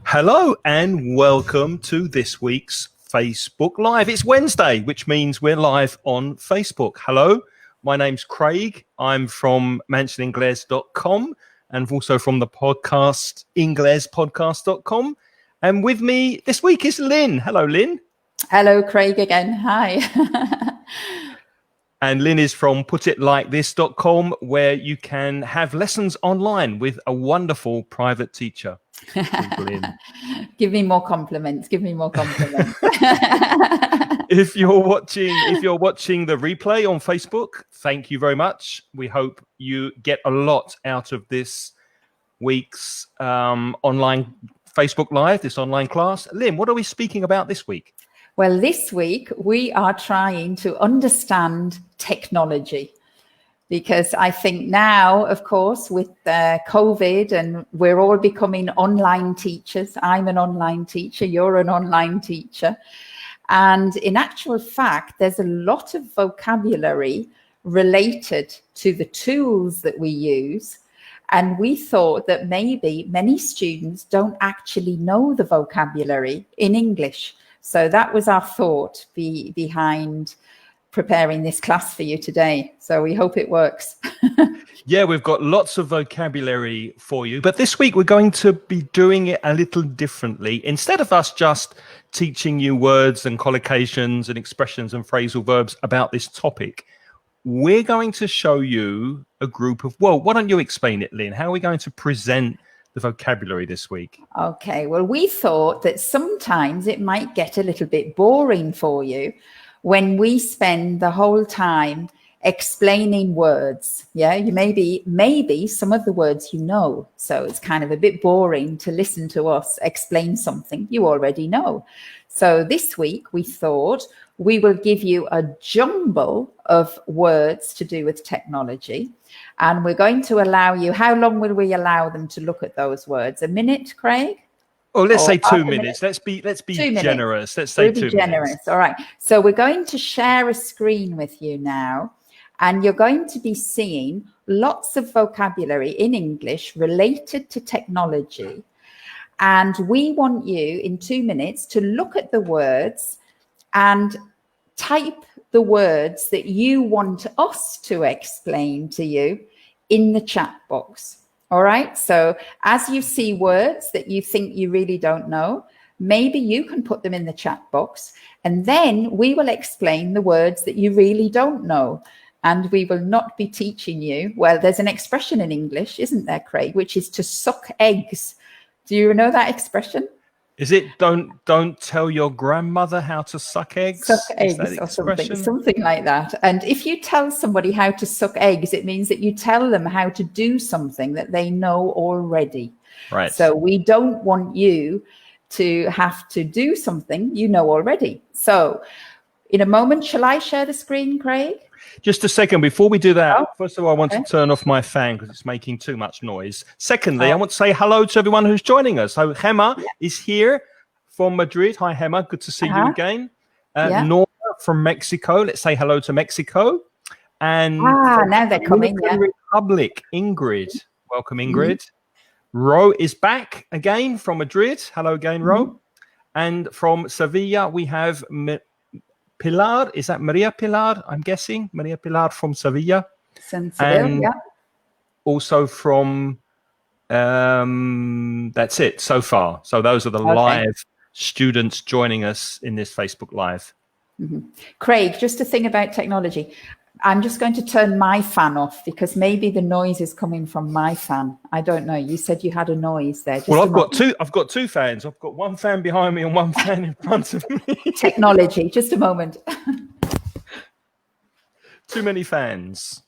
Hello and welcome to this week's Facebook Live. It's Wednesday, which means we're live on Facebook. Hello, my name's Craig. I'm from mansioningles.com and also from the podcast inglespodcast.com. And with me this week is Lynne. Hello, Lynne. Hello, Craig again. Hi. And Lynne is from putitlikethis.com, where you can have lessons online with a wonderful private teacher. Give me more compliments. If you're watching the replay on Facebook, thank you very much. We hope you get a lot out of this week's online Facebook Live, this online class. Lynne, what are we speaking about this week? Well, this week we are trying to understand technology, because I think now, of course, with COVID, and we're all becoming online teachers. I'm an online teacher. You're an online teacher. And in actual fact, there's a lot of vocabulary related to the tools that we use. And we thought that maybe many students don't actually know the vocabulary in English. So that was our thought behind preparing this class for you today. So we hope it works. Yeah, we've got lots of vocabulary for you. But this week we're going to be doing it a little differently. Instead of us just teaching you words and collocations and expressions and phrasal verbs about this topic, we're going to show you a group of, well, why don't you explain it, Lynne? How are we going to present the vocabulary this week? Okay, well, we thought that sometimes it might get a little bit boring for you when we spend the whole time explaining words. Yeah, you maybe some of the words you know, so it's kind of a bit boring to listen to us explain something you already know. So this week we thought we will give you a jumble of words to do with technology, and we're going to allow you, how long will we allow them to look at those words? A minute, Craig? Oh, let's say 2 minutes. Let's be generous. Let's say 2 minutes. All right. So we're going to share a screen with you now, and you're going to be seeing lots of vocabulary in English related to technology. And we want you in 2 minutes to look at the words and type the words that you want us to explain to you in the chat box. All right. So as you see words that you think you really don't know, maybe you can put them in the chat box, and then we will explain the words that you really don't know. And we will not be teaching you. Well, there's an expression in English, isn't there, Craig, which is to suck eggs. Do you know that expression? Is it don't tell your grandmother how to suck eggs? Suck eggs or something like that. And if you tell somebody how to suck eggs, it means that you tell them how to do something that they know already. Right. So we don't want you to have to do something you know already. So in a moment, shall I share the screen, Craig? Just a second. Before we do that, first of all, I want to turn off my fan because it's making too much noise. Secondly, I want to say hello to everyone who's joining us. So Gemma is here from Madrid. Hi, Gemma. Good to see you again. Nora from Mexico. Let's say hello to Mexico. And now they're coming. Republic, Ingrid. Welcome, Ingrid. Ro is back again from Madrid. Hello again, Ro. And from Sevilla, we have Pilar. Is that Maria Pilar? I'm guessing Maria Pilar from Sevilla. And also from that's it so far. So those are the live students joining us in this Facebook Live. Craig, just a thing about technology. I'm just going to turn my fan off because maybe the noise is coming from my fan. I don't know. You said you had a noise there. Well, I've got two fans. I've got one fan behind me and one fan in front of me. Technology. Just a moment. Too many fans.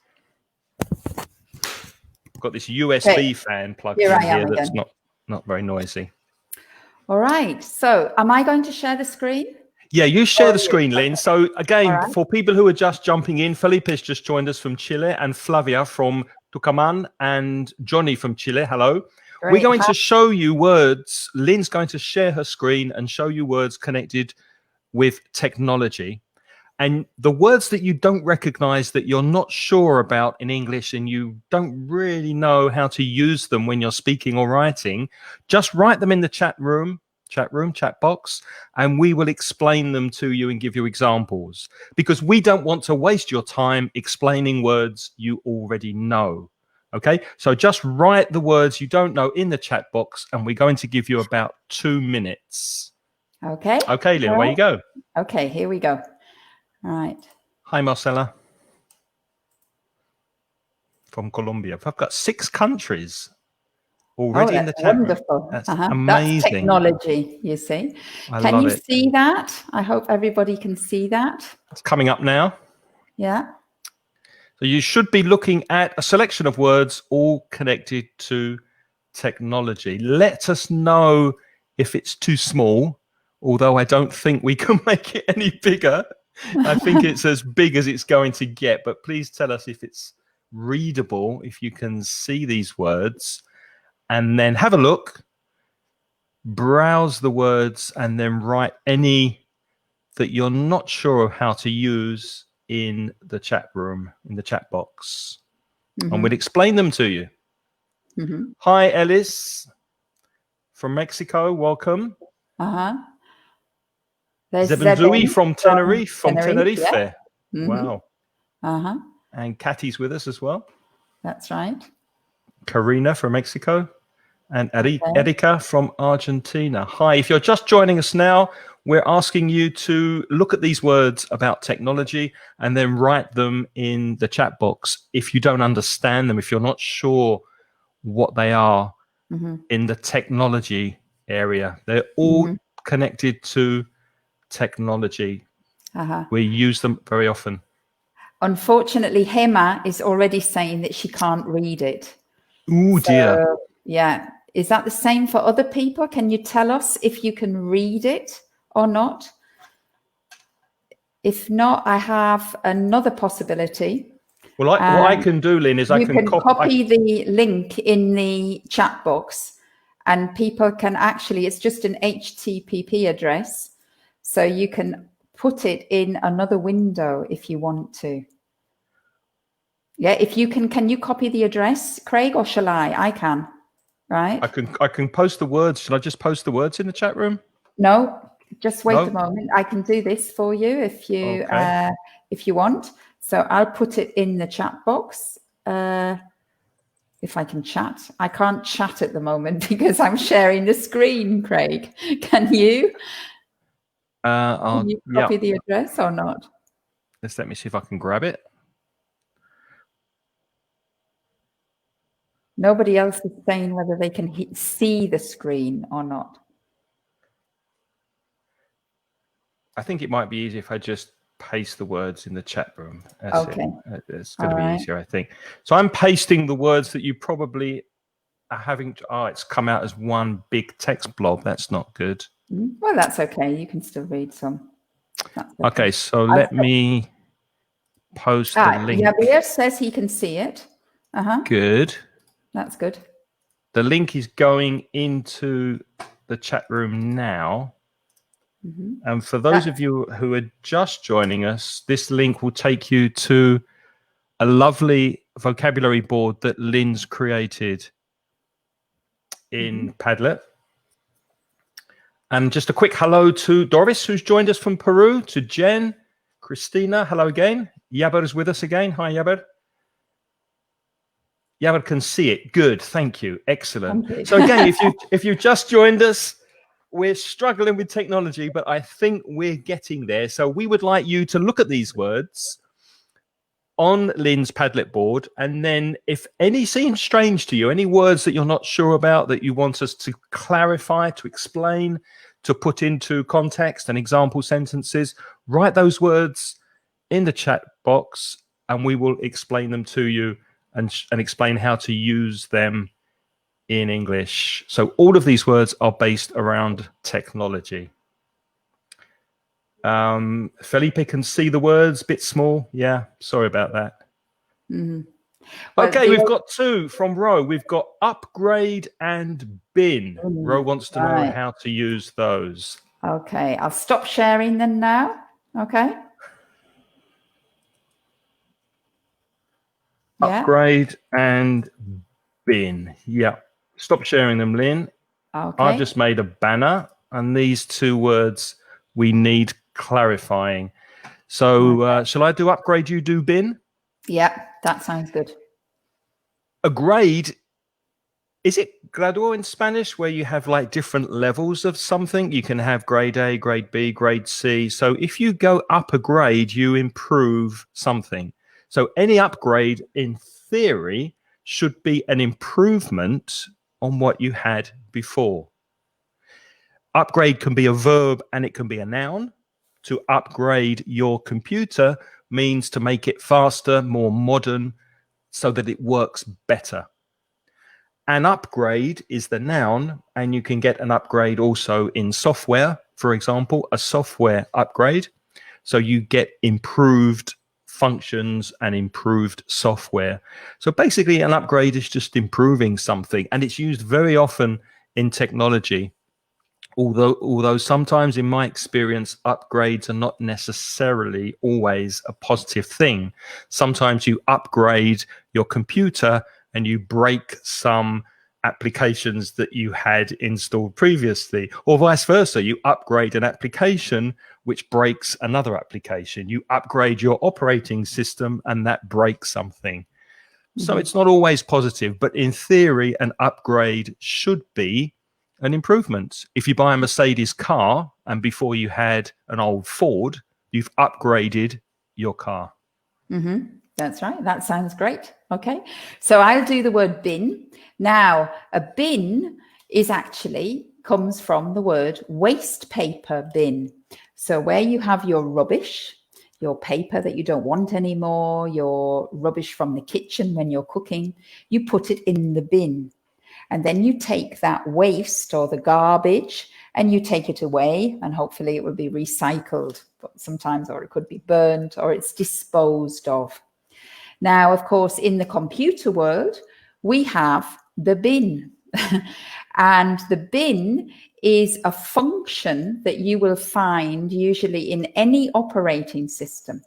I've got this USB fan plugged in here that's not very noisy. All right. So am I going to share the screen? Yeah, you share the screen, Lynne. So again, for people who are just jumping in, Felipe's just joined us from Chile, and Flavia from Tucumán, and Johnny from Chile. Hello. Great. We're going to show you words. Lynne's going to share her screen and show you words connected with technology. And the words that you don't recognize, that you're not sure about in English and you don't really know how to use them when you're speaking or writing, just write them in the chat box, and we will explain them to you and give you examples, because we don't want to waste your time explaining words you already know. Okay, so just write the words you don't know in the chat box, and we're going to give you about 2 minutes. Okay. Okay, Lynn, away you go. Okay, here we go. All right. Hi, Marcella. From Colombia. I've got 6 countries already in the chat room. Wonderful. That's That's amazing. technology, you see. Can you see that? I hope everybody can see that. It's coming up now. Yeah. So you should be looking at a selection of words all connected to technology. Let us know if it's too small, although I don't think we can make it any bigger. I think it's as big as it's going to get, but please tell us if it's readable, if you can see these words, and then have a look, browse the words, and then write any that you're not sure of how to use in the chat room, in the chat box, and we'll explain them to you. Hi, Ellis from Mexico. Welcome. There's Zebenzui from Tenerife. Yeah. Wow. And Kathy's with us as well. That's right. Karina from Mexico. And Erika from Argentina. Hi, if you're just joining us now, we're asking you to look at these words about technology and then write them in the chat box if you don't understand them, if you're not sure what they are in the technology area. They're all connected to technology. We use them very often. Unfortunately, Hema is already saying that she can't read it. Oh, dear. Yeah. Is that the same for other people? Can you tell us if you can read it or not? If not, I have another possibility. Well, what I can do, Lynn, is I can copy the link in the chat box, and people can actually, it's just an HTTP address. So you can put it in another window if you want to. Yeah, if you can you copy the address, Craig, or shall I? I can, right? I can post the words. Should I just post the words in the chat room? No, just wait a moment. I can do this for you if you want. So I'll put it in the chat box. If I can chat. I can't chat at the moment because I'm sharing the screen, Craig. Can you? Can you copy the address or not? Let me see if I can grab it. Nobody else is saying whether they can see the screen or not. I think it might be easier if I just paste the words in the chat room. Okay. It's going to be easier, I think. So I'm pasting the words that you probably are having. It's come out as one big text blob. That's not good. Well, that's okay. You can still read some. Okay, so let me post the link. Javier says he can see it. Good. That's good. The link is going into the chat room now. And for those of you who are just joining us, this link will take you to a lovely vocabulary board that Lynn's created in Padlet. And just a quick hello to Doris, who's joined us from Peru, to Jen, Christina, hello again. Yaber is with us again. Hi, Yaber. Yaber can see it. Good, thank you. Excellent. Thank you. So again, if you just joined us, we're struggling with technology, but I think we're getting there. So we would like you to look at these words on Lynn's Padlet board, and then if any seem strange to you, any words that you're not sure about that you want us to clarify, to explain, to put into context and example sentences, write those words in the chat box and we will explain them to you and explain how to use them in English. So all of these words are based around technology. Felipe can see the words, bit small. Yeah, sorry about that. Okay, we've got 2 from Ro. We've got upgrade and bin. Ro wants to know how to use those. Okay, I'll stop sharing them now. Okay. Yeah. Upgrade and bin. Yeah. Stop sharing them, Lynn. Okay. I've just made a banner, and these two words we need clarifying. So shall I do upgrade, you do bin? Yeah, that sounds good. A grade, is it grado in Spanish, where you have like different levels of something? You can have grade A, grade B, grade C. So if you go up a grade, you improve something. So any upgrade in theory should be an improvement on what you had before. Upgrade can be a verb and it can be a noun. To upgrade your computer means to make it faster, more modern, so that it works better. An upgrade is the noun, and you can get an upgrade also in software, for example, a software upgrade. So you get improved functions and improved software. So basically, an upgrade is just improving something, and it's used very often in technology. Although sometimes in my experience, upgrades are not necessarily always a positive thing. Sometimes you upgrade your computer and you break some applications that you had installed previously, or vice versa. You upgrade an application which breaks another application. You upgrade your operating system and that breaks something. So it's not always positive, but in theory, an upgrade should be an improvement. If you buy a Mercedes car and before you had an old Ford, you've upgraded your car. That's right. That sounds great. Okay. So I'll do the word bin. Now, a bin is actually comes from the word waste paper bin. So where you have your rubbish, your paper that you don't want anymore, your rubbish from the kitchen when you're cooking, you put it in the bin. And then you take that waste or the garbage and you take it away, and hopefully it will be recycled, but sometimes, or it could be burnt, or it's disposed of. Now, of course, in the computer world, we have the bin. And the bin is a function that you will find usually in any operating system.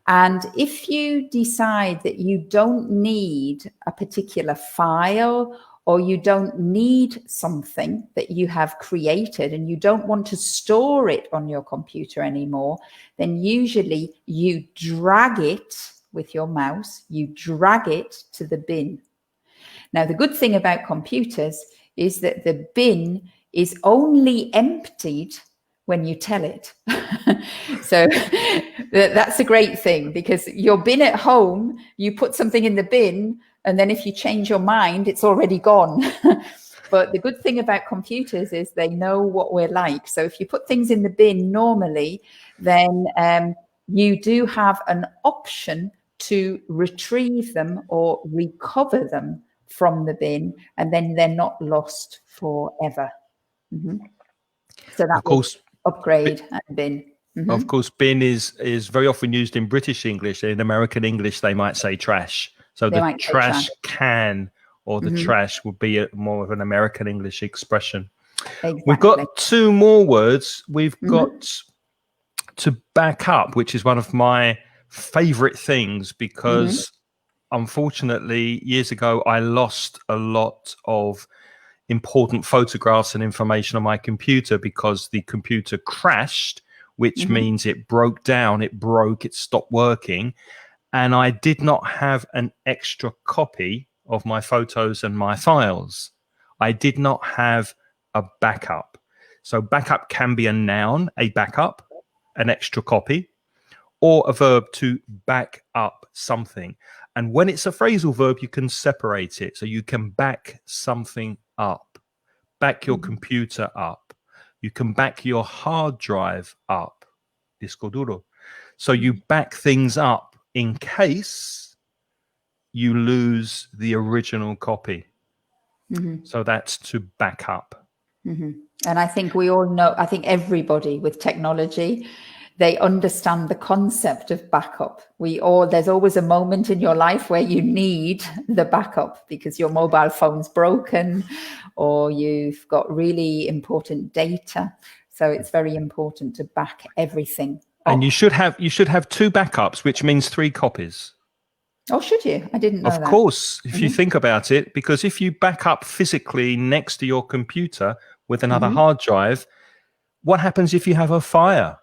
And if you decide that you don't need a particular file, or you don't need something that you have created and you don't want to store it on your computer anymore, then usually you drag it with your mouse, you drag it to the bin. Now, the good thing about computers is that the bin is only emptied when you tell it. So that's a great thing, because your bin at home, you put something in the bin, and then if you change your mind, it's already gone. But the good thing about computers is they know what we're like. So if you put things in the bin normally, then you do have an option to retrieve them or recover them from the bin, and then they're not lost forever. So that Of course, upgrade and bin. of course, bin is very often used in British English. In American English, they might say trash. So They the might say trash trash. can or the trash would be more of an American English expression. Exactly. We've got two more words. We've got to back up, which is one of my favorite things, because unfortunately, years ago, I lost a lot of important photographs and information on my computer because the computer crashed, which means it broke down, it stopped working. And I did not have an extra copy of my photos and my files. I did not have a backup. So backup can be a noun, a backup, an extra copy, or a verb to back up something. And when it's a phrasal verb, you can separate it. So you can back something up, back your computer up. You can back your hard drive up, disco duro. So you back things up in case you lose the original copy. So that's to back up. And I think we all know, I think everybody with technology, they understand the concept of backup. There's always a moment in your life where you need the backup because your mobile phone's broken or you've got really important data. So it's very important to back everything up. And you should have two backups, which means 3 copies. Oh, should you? I didn't know Of that. course, if you think about it, because if you back up physically next to your computer with another hard drive, what happens if you have a fire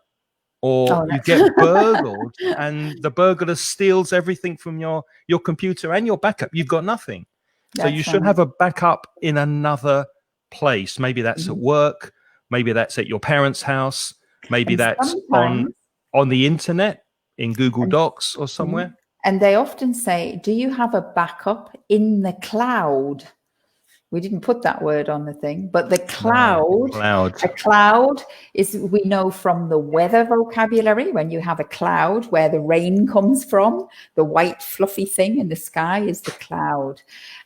or Oh, you get burgled and the burglar steals everything from your computer and your backup? You've got nothing. So you that's should right. have a backup in another place. Maybe that's at work. Maybe that's at your parents' house. Maybe And that's sometimes, on the internet in Google and, Docs or somewhere. and they often say, do you have a backup in the cloud? We didn't put that word on the thing, but the cloud, Cloud. a cloud is, we know from the weather vocabulary, when you have a cloud where the rain comes from, the white fluffy thing in the sky is the cloud.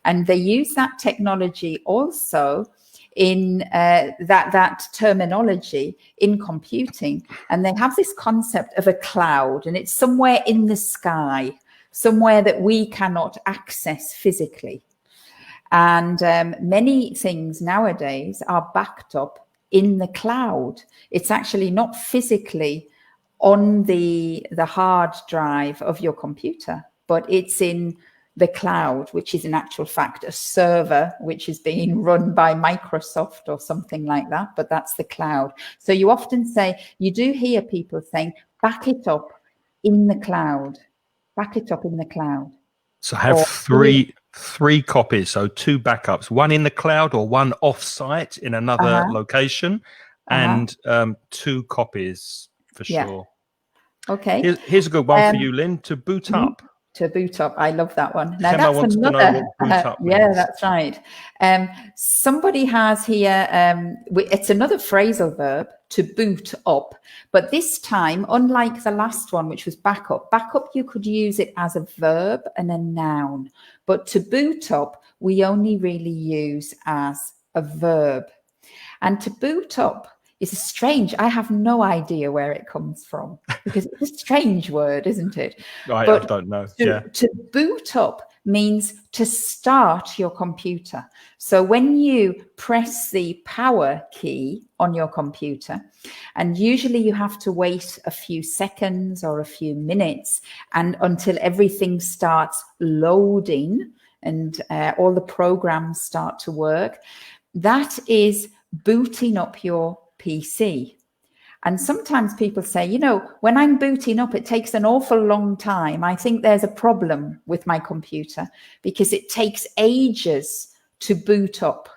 And they use that technology also in that terminology in computing. And they have this concept of a cloud, and it's somewhere in the sky, somewhere that we cannot access physically. And many things nowadays are backed up in the cloud. It's actually not physically on the hard drive of your computer, but it's in the cloud, which is in actual fact a server which is being run by Microsoft or something like that, but that's the cloud. So you often say, you do hear people saying, back it up in the cloud, back it up in the cloud. So have Or three copies, so 2 backups, one in the cloud or one off-site in another location, and 2 copies for sure. Okay. Here's a good one for you, Lynn, to boot up. To boot up. I love that one. Now Gemma that's wants another. to know what boot up means. That's right. Somebody has here. It's another phrasal verb, to boot up, but this time, unlike the last one, which was backup. Backup, you could use it as a verb and a noun, but to boot up, we only really use as a verb. And to boot up is strange. I have no idea where it comes from because it's a strange word, isn't it? I don't know. To boot up means to start your computer. So when you press the power key on your computer, and usually you have to wait a few seconds or a few minutes and until everything starts loading and all the programs start to work, that is booting up your PC. And sometimes people say, you know, when I'm booting up, it takes an awful long time. I think there's a problem with my computer because it takes ages to boot up,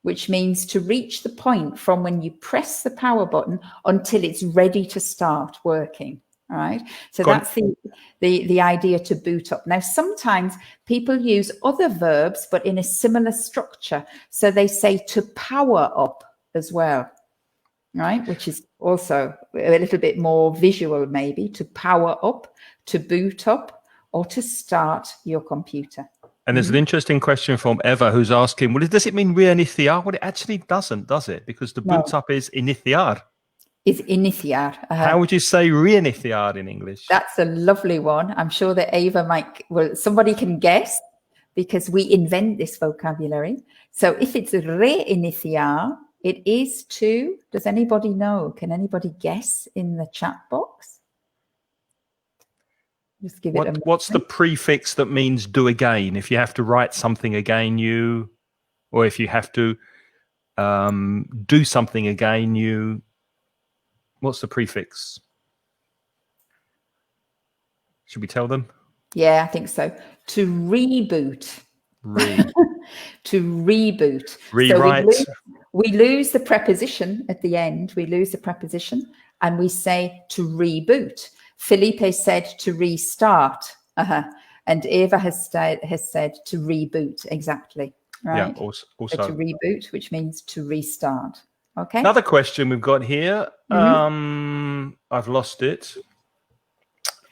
which means to reach the point from when you press the power button until it's ready to start working. All right. So that's the idea, to boot up. Now, sometimes people use other verbs, but in a similar structure. So they say to power up as well. Right, which is also a little bit more visual, maybe, to power up, to boot up, or to start your computer. And there's an interesting question from Eva who's asking, well, does it mean reiniciar? Well, it actually doesn't, does it? Because the boot up is iniciar. Is iniciar. How would you say reiniciar in English? That's a lovely one. I'm sure that Eva might, well, somebody can guess because we invent this vocabulary. So if it's reiniciar, it is to, does anybody know? Can anybody guess in the chat box? Just give it a moment. What's the prefix that means do again? If you have to write something again, or if you have to do something again, what's the prefix? Should we tell them? Yeah, I think so. To reboot. To reboot. Rewrite. So we lose the preposition at the end. We lose the preposition and we say to reboot. Felipe said to restart. And Eva has said to reboot. Exactly. Right. Yeah, also. So to reboot, which means to restart. Okay. Another question we've got here. I've lost it.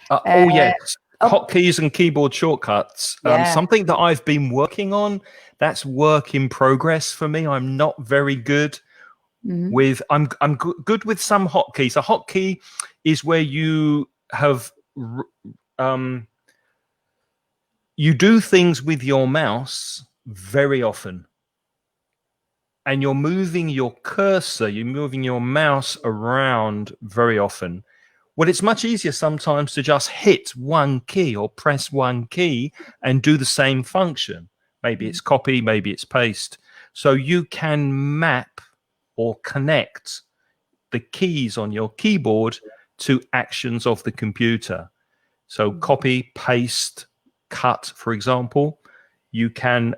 Oh, yes. Hotkeys and keyboard shortcuts. Something that I've been working on. That's work in progress for me. I'm not very good with. I'm good with some hotkeys. A hotkey is where you have you do things with your mouse very often, and you're moving your cursor, you're moving your mouse around very often. Well, it's much easier sometimes to just hit one key or press one key and do the same function. Maybe it's copy, maybe it's paste. So you can map or connect the keys on your keyboard to actions of the computer. So copy, paste, cut, for example, you can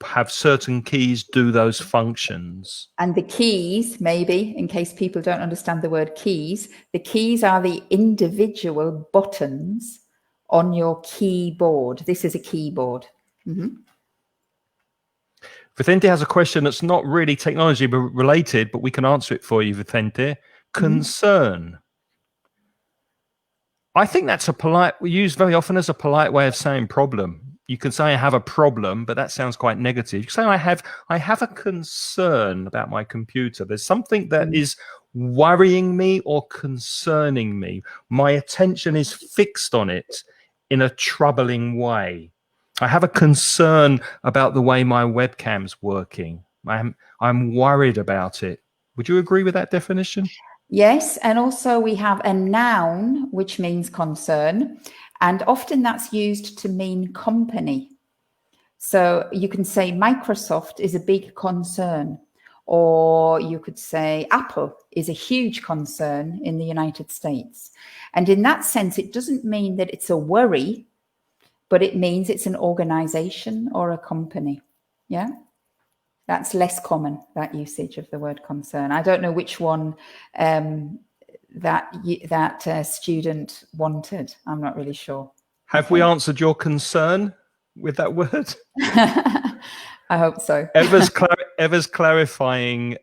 have certain keys do those functions. And the keys, maybe, in case people don't understand the word keys, the keys are the individual buttons on your keyboard. This is a keyboard. Vicente has a question that's not really technology related, but we can answer it for you, Vicente. Concern. I think that's we use very often as a polite way of saying problem. You can say I have a problem, but that sounds quite negative. You can say I have a concern about my computer. There's something that is worrying me or concerning me. My attention is fixed on it in a troubling way. I have a concern about the way my webcam's working. I'm worried about it. Would you agree with that definition? Yes, and also we have a noun, which means concern, and often that's used to mean company. So you can say Microsoft is a big concern, or you could say Apple is a huge concern in the United States. And in that sense, it doesn't mean that it's a worry, but it means it's an organization or a company. Yeah. That's less common, that usage of the word concern. I don't know which one that student wanted. I'm not really sure. Have we answered your concern with that word? I hope so. Ever's clarifying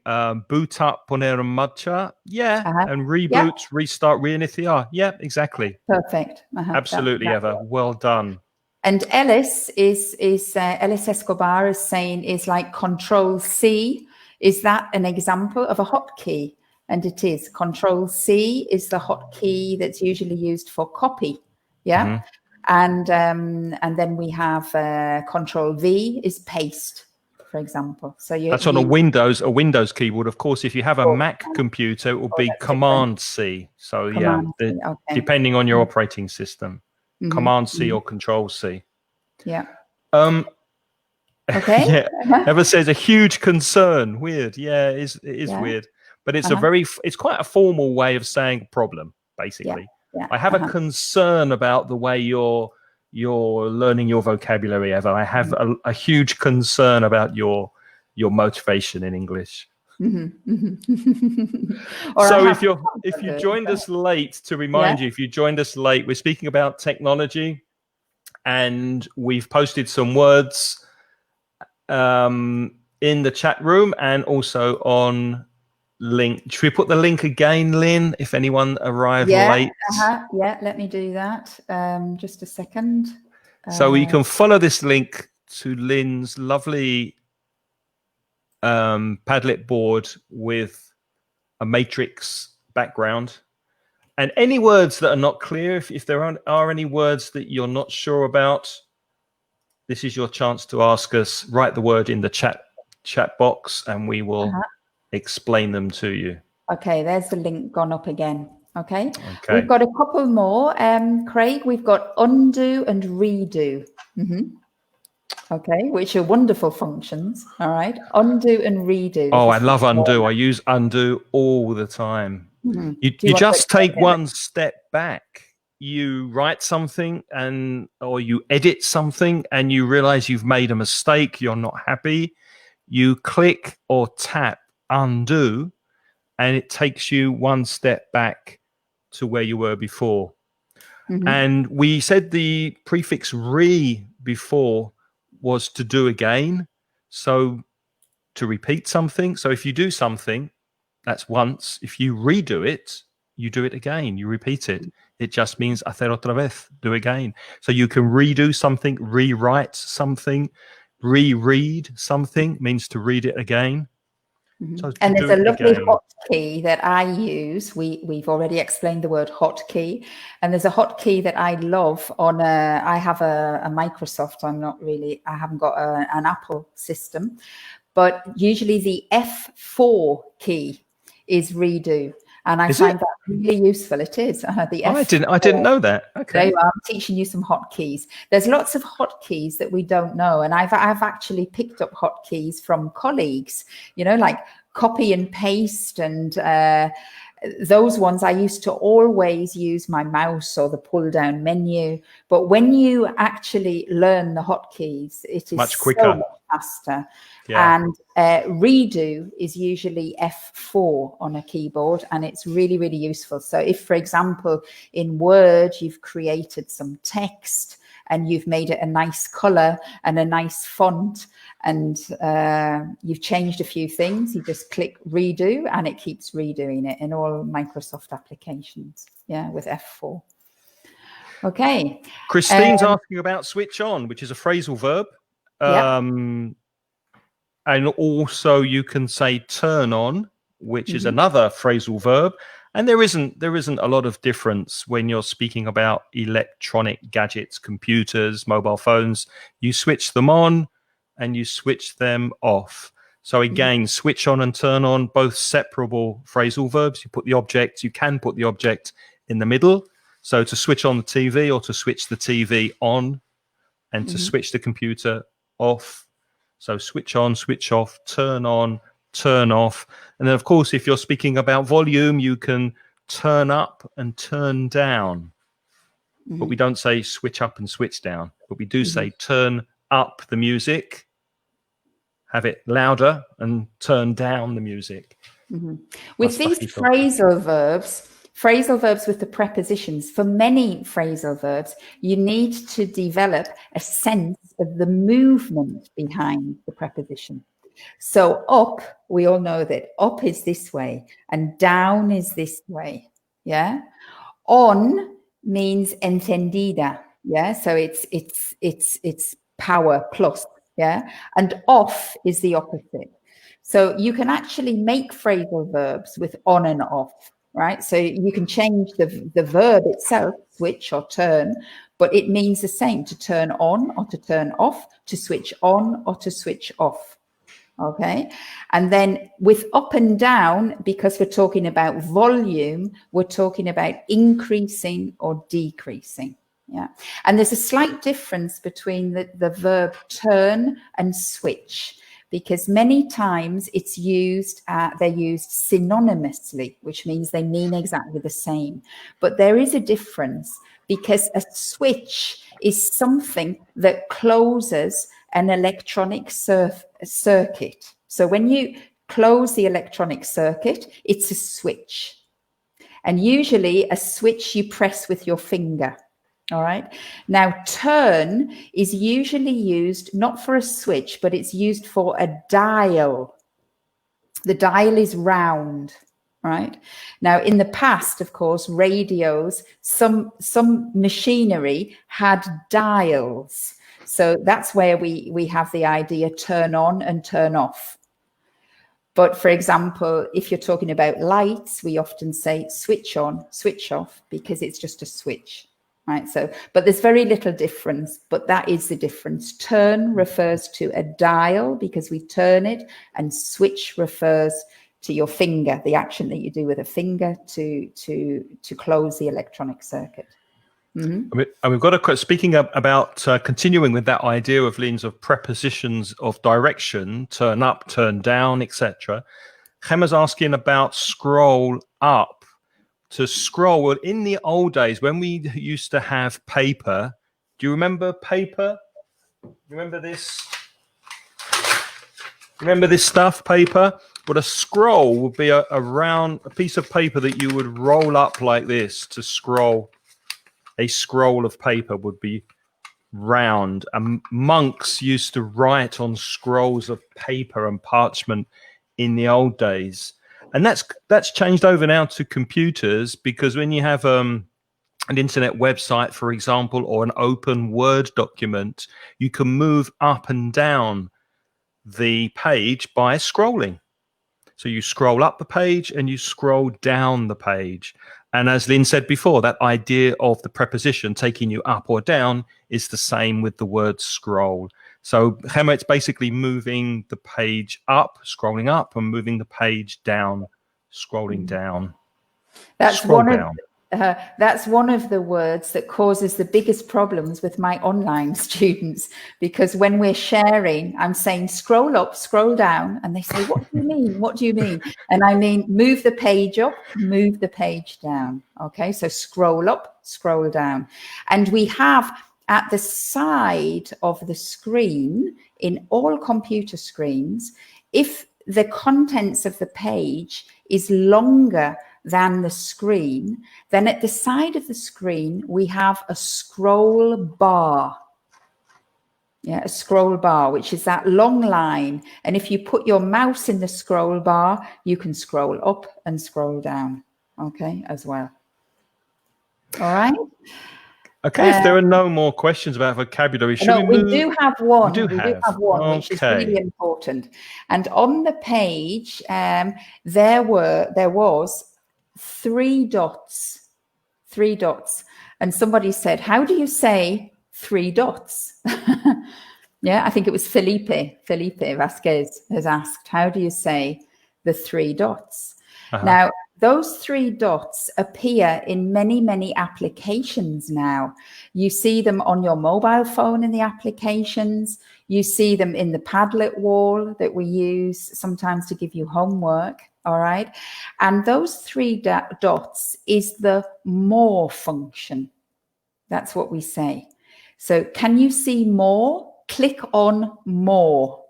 boot up, poner en marcha. Yeah. And reboot, restart, reiniciar. Yeah, exactly. Perfect. Absolutely, Eva. Well done. And Ellis Ellis Escobar is saying is like Control C. Is that an example of a hotkey? And it is. Control C is the hotkey that's usually used for copy. Yeah. And then we have Control V is paste, for example. So that's on a Windows keyboard. Of course, if you have a Mac computer, it will be Command C. So depending on your operating system. Command C or Control C. Yeah. Okay. Yeah. Ever says a huge concern. Weird. Yeah, it is weird. But it's it's quite a formal way of saying problem, basically. Yeah. I have a concern about the way you're learning your vocabulary, Eva. I have a huge concern about your motivation in English. So if you joined us late, to remind you, if you joined us late, we're speaking about technology, and we've posted some words in the chat room and also on link. Should we put the link again, Lynn, if anyone arrived late? Yeah, let me do that. Just a second. So you can follow this link to Lynn's lovely Padlet board with a matrix background, and any words that are not clear, if there are any words that you're not sure about, this is your chance to ask us. Write the word in the chat box and we will explain them to you. Okay, there's the link gone up again. Okay. We've got a couple more, Craig. We've got undo and redo. Okay, which are wonderful functions. All right, undo and redo. Oh, I love undo. I use undo all the time. You just take one step back. You write something or you edit something and you realize you've made a mistake. You're not happy. You click or tap undo and it takes you one step back to where you were before. And we said the prefix re before was to do again, so to repeat something. So if you do something, that's once. If you redo it, you do it again, you repeat it. It just means hacer otra vez, do again. So you can redo something, rewrite something, reread something, means to read it again. So and there's a lovely hotkey that I use. We've already explained the word hotkey, and there's a hotkey that I love on I have a Microsoft. I haven't got an Apple system, but usually the F4 key is redo. And I find that really useful. It is. The I didn't know that. Okay. There you are. I'm teaching you some hotkeys. There's lots of hotkeys that we don't know. And I've actually picked up hotkeys from colleagues, you know, like copy and paste, and those ones I used to always use my mouse or the pull down menu. But when you actually learn the hotkeys, it is much quicker, so much faster. Yeah. And redo is usually F4 on a keyboard, and it's really, really useful. So if, for example, in Word, you've created some text and you've made it a nice color and a nice font, and you've changed a few things, you just click redo and it keeps redoing it in all Microsoft applications. Yeah, with F4. Okay. Christine's asking about switch on, which is a phrasal verb. And also you can say turn on, which is another phrasal verb. And there isn't a lot of difference when you're speaking about electronic gadgets, computers, mobile phones. You switch them on and you switch them off. So again, switch on and turn on, both separable phrasal verbs. You can put the object in the middle. So to switch on the TV, or to switch the TV on, and to switch the computer off. So switch on, switch off, turn on, turn off. And then, of course, if you're speaking about volume, you can turn up and turn down. But we don't say switch up and switch down. But we do say turn up the music, have it louder, and turn down the music. With these phrasal verbs with the prepositions, for many phrasal verbs, you need to develop a sense of the movement behind the preposition. So up, we all know that up is this way and down is this way. Yeah. On means encendida. Yeah. So it's power plus. Yeah. And off is the opposite. So you can actually make phrasal verbs with on and off. Right. So you can change the verb itself, switch or turn, but it means the same: to turn on or to turn off, to switch on or to switch off. Okay. And then with up and down, because we're talking about volume, we're talking about increasing or decreasing. Yeah. And there's a slight difference between the verb turn and switch, because many times it's used, they're used synonymously, which means they mean exactly the same. But there is a difference, because a switch is something that closes an electronic circuit. So when you close the electronic circuit, it's a switch. And usually a switch you press with your finger. All right. Now, turn is usually used not for a switch, but it's used for a dial. The dial is round. Right. Now, in the past, of course, radios, some machinery had dials. So that's where we have the idea turn on and turn off. But for example, if you're talking about lights, we often say switch on, switch off, because it's just a switch. Right. So, but there's very little difference, but that is the difference. Turn refers to a dial because we turn it, and switch refers to your finger, the action that you do with a finger to close the electronic circuit. And we've got a speaking about continuing with that idea of Lynne's of prepositions of direction, turn up, turn down, etc. Gemma's asking about scroll up. To scroll, well, in the old days when we used to have paper, do you remember paper? Remember this? Remember this stuff, paper? But a scroll would be a round piece of paper that you would roll up like this to scroll. A scroll of paper would be round, and monks used to write on scrolls of paper and parchment in the old days. And that's changed over now to computers, because when you have an internet website, for example, or an open Word document, you can move up and down the page by scrolling. So you scroll up the page and you scroll down the page. And as Lynne said before, that idea of the preposition taking you up or down is the same with the word scroll. So Gemma, it's basically moving the page up, scrolling up, and moving the page down, scrolling down. That's Scroll one of down. that's one of the words that causes the biggest problems with my online students, because when we're sharing, I'm saying scroll up, scroll down, and they say, what do you mean? What do you mean? And I mean, move the page up, move the page down. Okay, so scroll up, scroll down. And we have at the side of the screen, in all computer screens, if the contents of the page is longer than the screen, then at the side of the screen, we have a scroll bar. Yeah, a scroll bar, which is that long line. And if you put your mouse in the scroll bar, you can scroll up and scroll down, okay, as well. All right. Okay, if there are no more questions about vocabulary, should we move? We do have one. We do have one, which is really important. And on the page, there was three dots. And somebody said, how do you say three dots? Yeah, I think it was Felipe Vasquez has asked, how do you say the three dots? Now, those three dots appear in many, many applications now. You see them on your mobile phone in the applications. You see them in the Padlet wall that we use sometimes to give you homework. All right. And those three dots is the more function. That's what we say. So can you see more? Click on more.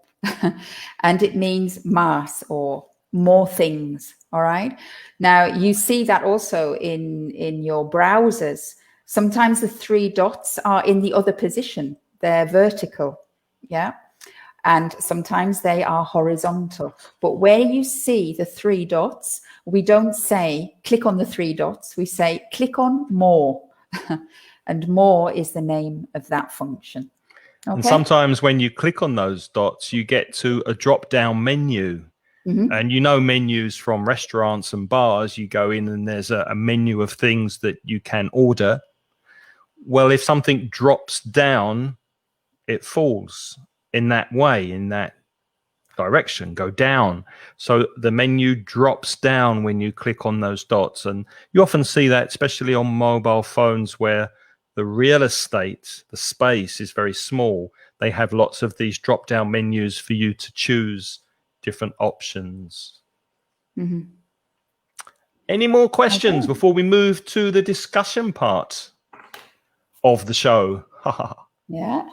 And it means más, or more things. All right. Now you see that also in your browsers. Sometimes the three dots are in the other position. They're vertical. Yeah. And sometimes they are horizontal. But where you see the three dots, we don't say click on the three dots. We say click on more. And more is the name of that function. Okay? And sometimes when you click on those dots, you get to a drop-down menu. And you know menus from restaurants and bars, you go in and there's a menu of things that you can order. Well, if something drops down, it falls in that way, in that direction, go down. So the menu drops down when you click on those dots. And you often see that, especially on mobile phones, where the real estate, the space is very small. They have lots of these drop-down menus for you to choose different options. Any more questions before we move to the discussion part of the show? Yeah.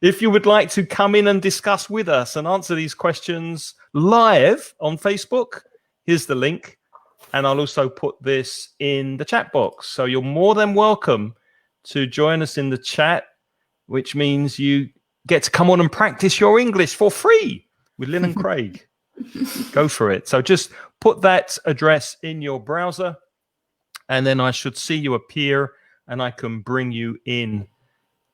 If you would like to come in and discuss with us and answer these questions live on Facebook, here's the link. And I'll also put this in the chat box. So you're more than welcome to join us in the chat, which means you get to come on and practice your English for free with Lynne Craig. Go for it. So just put that address in your browser, and then I should see you appear, and I can bring you in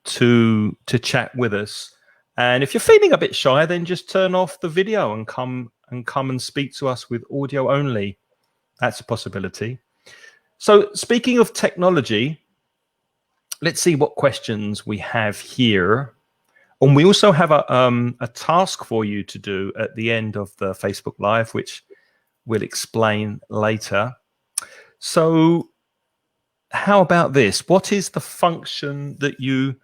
to chat with us. And if you're feeling a bit shy, then just turn off the video and come and speak to us with audio only. That's a possibility. So speaking of technology, let's see what questions we have here. And we also have a task for you to do at the end of the Facebook Live, which we'll explain later. So how about this? What is the function that you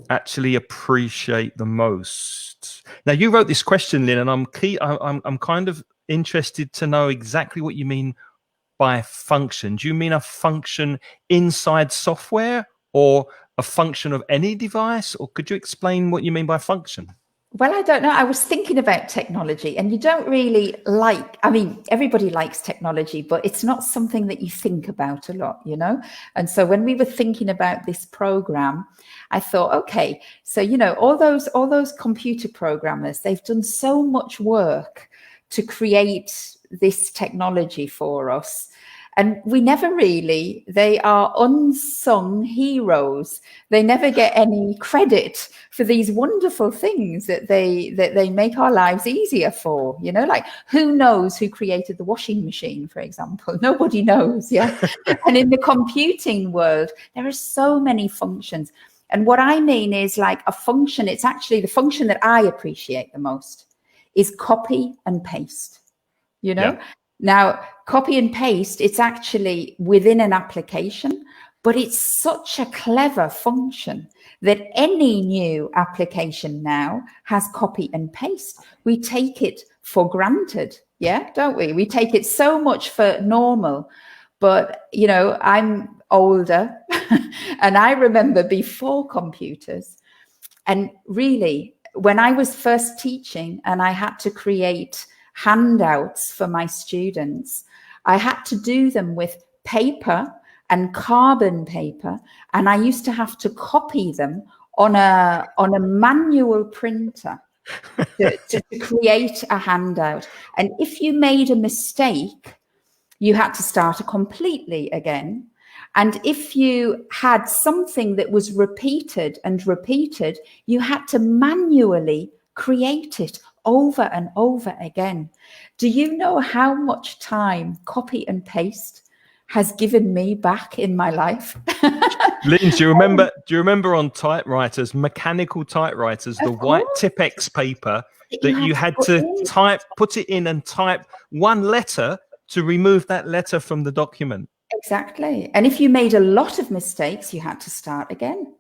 actually appreciate the most? Now, you wrote this question, Lynne, and I'm kind of interested to know exactly what you mean by function. Do you mean a function inside software, or a function of any device? Or could you explain what you mean by function? Well, I don't know. I was thinking about technology, and you don't really like, I mean, everybody likes technology, but it's not something that you think about a lot, you know? And so when we were thinking about this program, I thought, okay, so, you know, all those computer programmers, they've done so much work to create this technology for us. And we never really, they are unsung heroes. They never get any credit for these wonderful things that they make our lives easier for, you know, like who knows who created the washing machine, for example? Nobody knows, yeah. And in the computing world, there are so many functions. And what I mean is like a function, it's actually the function that I appreciate the most is copy and paste, you know? Yeah. Now, copy and paste, it's actually within an application, but it's such a clever function that any new application now has copy and paste. We take it for granted, yeah, don't we? We take it so much for normal. But, you know, I'm older and I remember before computers. And really, when I was first teaching and I had to create handouts for my students, I had to do them with paper and carbon paper, and I used to have to copy them on a manual printer to create a handout. And if you made a mistake, you had to start completely again. And if you had something that was repeated and repeated, you had to manually create it over and over again. Do you know how much time copy and paste has given me back in my life? Lynne, do you remember on typewriters, mechanical typewriters, the white Tipex paper that you had to put it in and type one letter to remove that letter from the document? Exactly. And if you made a lot of mistakes, you had to start again.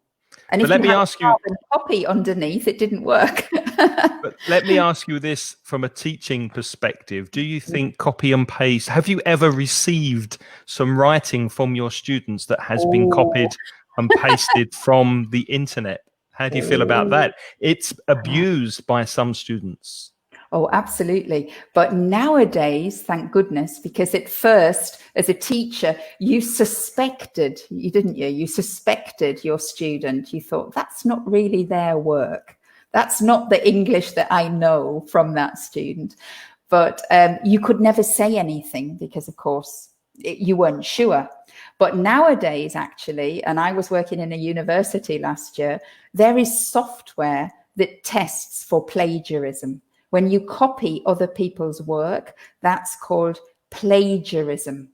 And if let you me had ask you, copy underneath, it didn't work. But let me ask you this from a teaching perspective. Do you think copy and paste, have you ever received some writing from your students that has been copied and pasted from the internet? How do you feel about that? It's abused by some students. Oh, absolutely. But nowadays, thank goodness, because at first, as a teacher, you suspected, didn't you? You suspected your student. You thought, that's not really their work. That's not the English that I know from that student. But you could never say anything because, of course, you weren't sure. But nowadays, actually, and I was working in a university last year, there is software that tests for plagiarism. When you copy other people's work, that's called plagiarism.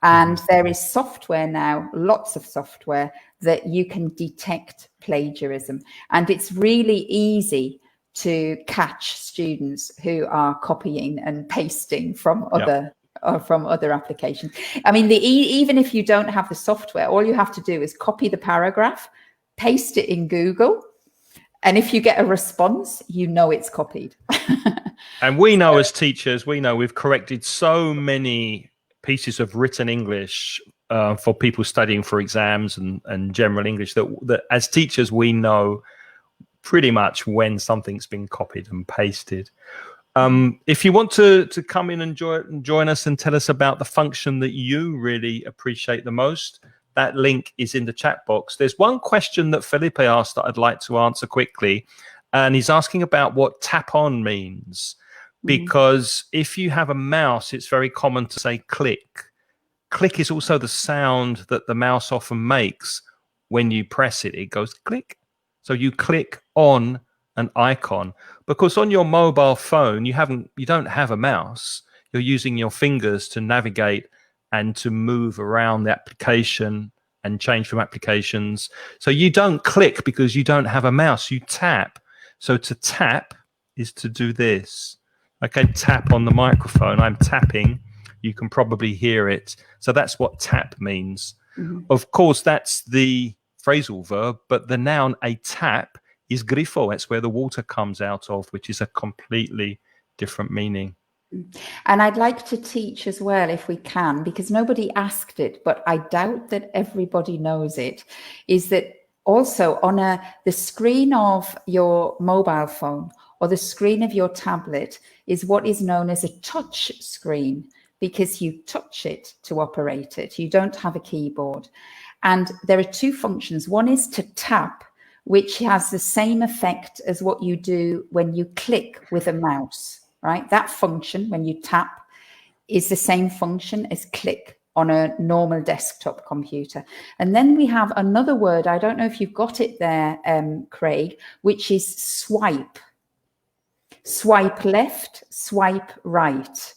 And there is software now, lots of software, that you can detect plagiarism. And it's really easy to catch students who are copying and pasting from other applications. I mean, even if you don't have the software, all you have to do is copy the paragraph, paste it in Google, and if you get a response, you know it's copied. And we know as teachers, we've corrected so many pieces of written English for people studying for exams and general English that as teachers, we know pretty much when something's been copied and pasted. If you want to come in and join us and tell us about the function that you really appreciate the most, that link is in the chat box. There's one question that Felipe asked that I'd like to answer quickly. And he's asking about what tap on means. Because if you have a mouse, it's very common to say click. Click is also the sound that the mouse often makes when you press it. It goes click. So you click on an icon. Because on your mobile phone, you don't have a mouse. You're using your fingers to navigate and to move around the application and change from applications. So you don't click because you don't have a mouse. You tap. So to tap is to do this. Okay, tap on the microphone. I'm tapping. You can probably hear it. So that's what tap means. Of course, that's the phrasal verb, but the noun a tap is grifo. That's where the water comes out of, which is a completely different meaning. And I'd like to teach as well, if we can, because nobody asked it, but I doubt that everybody knows it, is that also on the screen of your mobile phone or the screen of your tablet is what is known as a touch screen, because you touch it to operate it. You don't have a keyboard. And there are two functions. One is to tap, which has the same effect as what you do when you click with a mouse. Right, that function when you tap is the same function as click on a normal desktop computer. And then we have another word, I don't know if you've got it there, Craig, which is swipe. Swipe left, swipe right.